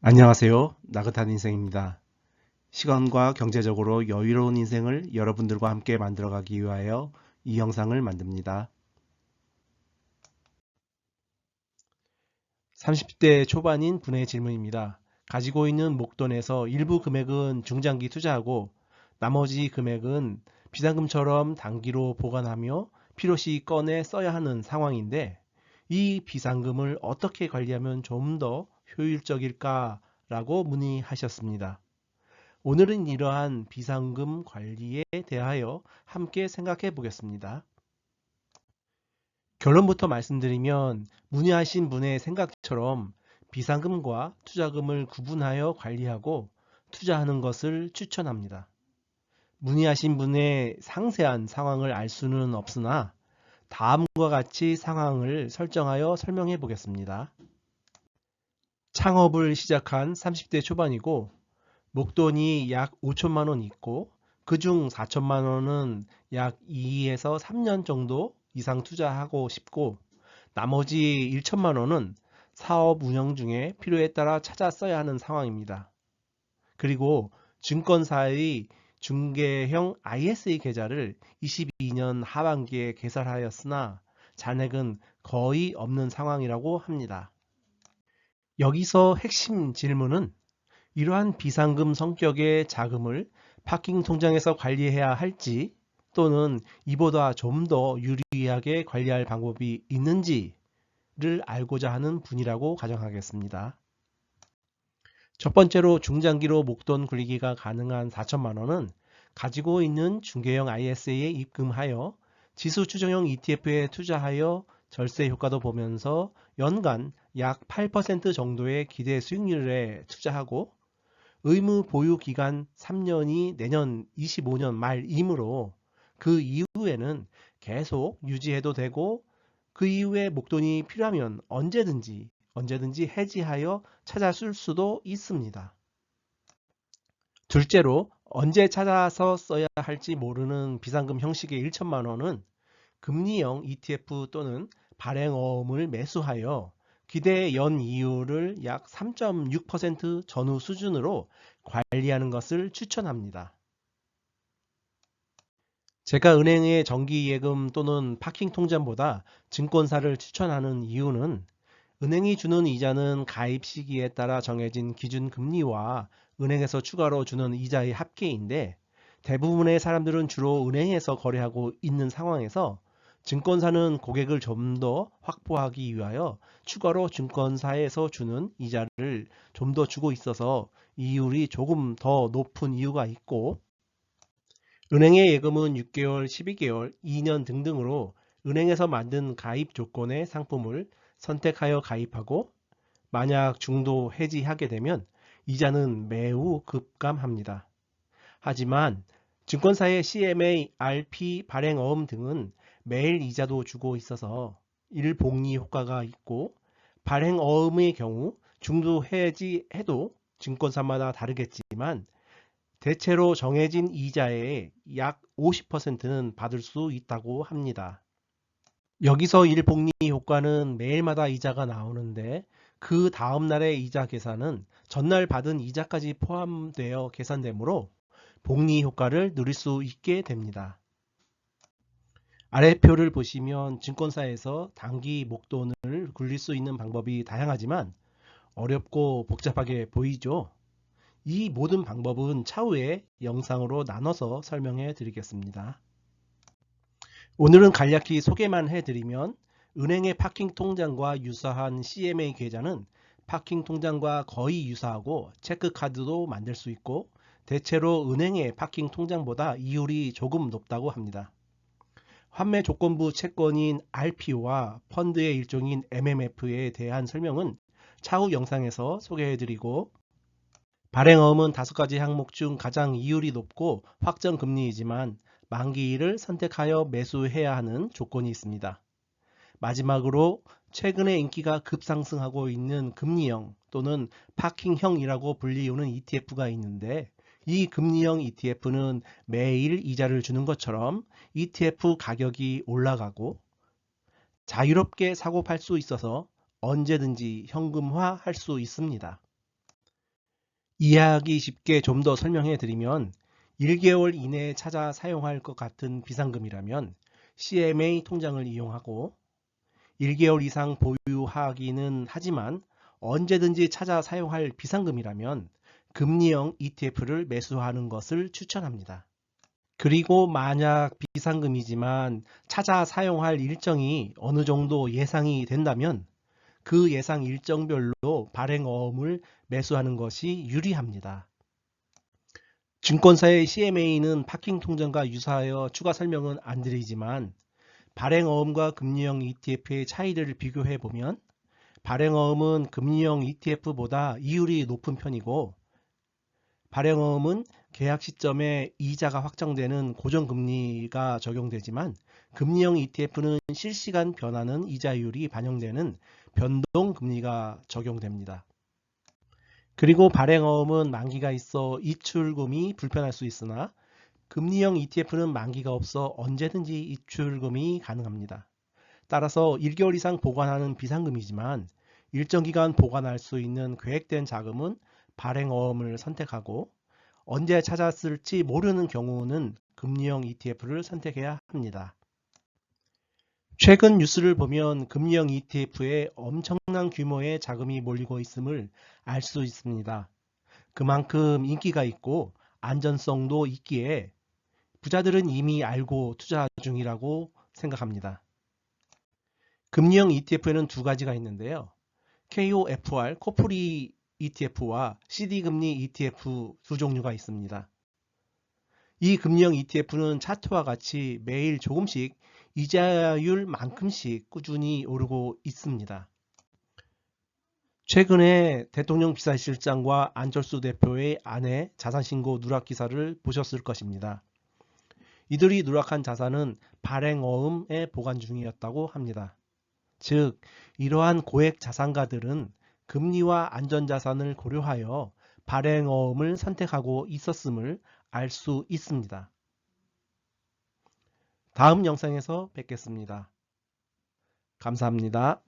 안녕하세요. 나긋한 인생입니다. 시간과 경제적으로 여유로운 인생을 여러분들과 함께 만들어가기 위하여 이 영상을 만듭니다. 30대 초반인 분의 질문입니다. 가지고 있는 목돈에서 일부 금액은 중장기 투자하고 나머지 금액은 비상금처럼 단기로 보관하며 필요시 꺼내 써야 하는 상황인데, 이 비상금을 어떻게 관리하면 좀 더 효율적일까 라고 문의하셨습니다. 오늘은 이러한 비상금 관리에 대하여 함께 생각해 보겠습니다. 결론부터 말씀드리면, 문의하신 분의 생각처럼 비상금과 투자금을 구분하여 관리하고 투자하는 것을 추천합니다. 문의하신 분의 상세한 상황을 알 수는 없으나 다음과 같이 상황을 설정하여 설명해 보겠습니다. 창업을 시작한 30대 초반이고 목돈이 약 5천만 원 있고 그중 4천만 원은 약 2에서 3년 정도 이상 투자하고 싶고, 나머지 1천만 원은 사업 운영 중에 필요에 따라 찾아 써야 하는 상황입니다. 그리고 증권사의 중개형 ISA 계좌를 22년 하반기에 개설하였으나 잔액은 거의 없는 상황이라고 합니다. 여기서 핵심 질문은, 이러한 비상금 성격의 자금을 파킹 통장에서 관리해야 할지 또는 이보다 좀 더 유리하게 관리할 방법이 있는지를 알고자 하는 분이라고 가정하겠습니다. 첫 번째로, 중장기로 목돈 굴리기가 가능한 4천만 원은 가지고 있는 중개형 ISA에 입금하여 지수 추정형 ETF에 투자하여 절세 효과도 보면서 연간 약 8% 정도의 기대 수익률에 투자하고, 의무 보유 기간 3년이 내년 25년 말이므로 그 이후에는 계속 유지해도 되고, 그 이후에 목돈이 필요하면 언제든지 해지하여 찾아 쓸 수도 있습니다. 둘째로, 언제 찾아서 써야 할지 모르는 비상금 형식의 1천만 원은 금리형 ETF 또는 발행어음을 매수하여 기대 연이율을 약 3.6% 전후 수준으로 관리하는 것을 추천합니다. 제가 은행의 정기예금 또는 파킹 통장보다 증권사를 추천하는 이유는, 은행이 주는 이자는 가입 시기에 따라 정해진 기준 금리와 은행에서 추가로 주는 이자의 합계인데, 대부분의 사람들은 주로 은행에서 거래하고 있는 상황에서 증권사는 고객을 좀 더 확보하기 위하여 추가로 증권사에서 주는 이자를 좀 더 주고 있어서 이율이 조금 더 높은 이유가 있고, 은행의 예금은 6개월, 12개월, 2년 등등으로 은행에서 만든 가입 조건의 상품을 선택하여 가입하고, 만약 중도 해지하게 되면 이자는 매우 급감합니다. 하지만 증권사의 CMA, RP, 발행어음 등은 매일 이자도 주고 있어서 일복리 효과가 있고, 발행어음의 경우 중도 해지해도 증권사마다 다르겠지만 대체로 정해진 이자의 약 50%는 받을 수 있다고 합니다. 여기서 일복리 효과는 매일마다 이자가 나오는데, 그 다음날의 이자 계산은 전날 받은 이자까지 포함되어 계산되므로 복리 효과를 누릴 수 있게 됩니다. 아래표를 보시면 증권사에서 단기 목돈을 굴릴 수 있는 방법이 다양하지만 어렵고 복잡하게 보이죠? 이 모든 방법은 차후에 영상으로 나눠서 설명해 드리겠습니다. 오늘은 간략히 소개만 해드리면, 은행의 파킹 통장과 유사한 CMA 계좌는 파킹 통장과 거의 유사하고 체크카드도 만들 수 있고, 대체로 은행의 파킹 통장보다 이율이 조금 높다고 합니다. 환매 조건부 채권인 RP와 펀드의 일종인 MMF에 대한 설명은 차후 영상에서 소개해드리고, 발행어음은 5가지 항목 중 가장 이율이 높고 확정금리이지만 만기일을 선택하여 매수해야 하는 조건이 있습니다. 마지막으로, 최근에 인기가 급상승하고 있는 금리형 또는 파킹형이라고 불리우는 ETF가 있는데, 이 금리형 ETF는 매일 이자를 주는 것처럼 ETF 가격이 올라가고 자유롭게 사고 팔 수 있어서 언제든지 현금화 할 수 있습니다. 이해하기 쉽게 좀 더 설명해 드리면 1개월 이내에 찾아 사용할 것 같은 비상금이라면 CMA 통장을 이용하고 1개월 이상 보유하기는 하지만 언제든지 찾아 사용할 비상금이라면 금리형 ETF를 매수하는 것을 추천합니다. 그리고 만약 비상금이지만 찾아 사용할 일정이 어느 정도 예상이 된다면 그 예상 일정별로 발행어음을 매수하는 것이 유리합니다. 증권사의 CMA는 파킹 통장과 유사하여 추가 설명은 안 드리지만 발행어음과 금리형 ETF의 차이를 비교해 보면 발행어음은 금리형 ETF보다 이율이 높은 편이고 발행어음은 계약 시점에 이자가 확정되는 고정금리가 적용되지만 금리형 ETF는 실시간 변하는 이자율이 반영되는 변동금리가 적용됩니다. 그리고 발행어음은 만기가 있어 입출금이 불편할 수 있으나 금리형 ETF는 만기가 없어 언제든지 입출금이 가능합니다. 따라서 1개월 이상 보관하는 비상금이지만 일정 기간 보관할 수 있는 계획된 자금은 발행어음을 선택하고 언제 찾았을지 모르는 경우는 금리형 ETF를 선택해야 합니다. 최근 뉴스를 보면 금리형 ETF에 엄청난 규모의 자금이 몰리고 있음을 알 수 있습니다. 그만큼 인기가 있고 안전성도 있기에 부자들은 이미 알고 투자 중이라고 생각합니다. 금리형 ETF에는 두 가지가 있는데요. KOFR, 코프리 ETF와 CD금리 ETF 두 종류가 있습니다. 이 금리형 ETF는 차트와 같이 매일 조금씩 이자율만큼씩 꾸준히 오르고 있습니다. 최근에 대통령 비서실장과 안철수 대표의 아내 자산신고 누락 기사를 보셨을 것입니다. 이들이 누락한 자산은 발행어음에 보관 중이었다고 합니다. 즉, 이러한 고액 자산가들은 금리와 안전자산을 고려하여 발행어음을 선택하고 있었음을 알 수 있습니다. 다음 영상에서 뵙겠습니다. 감사합니다.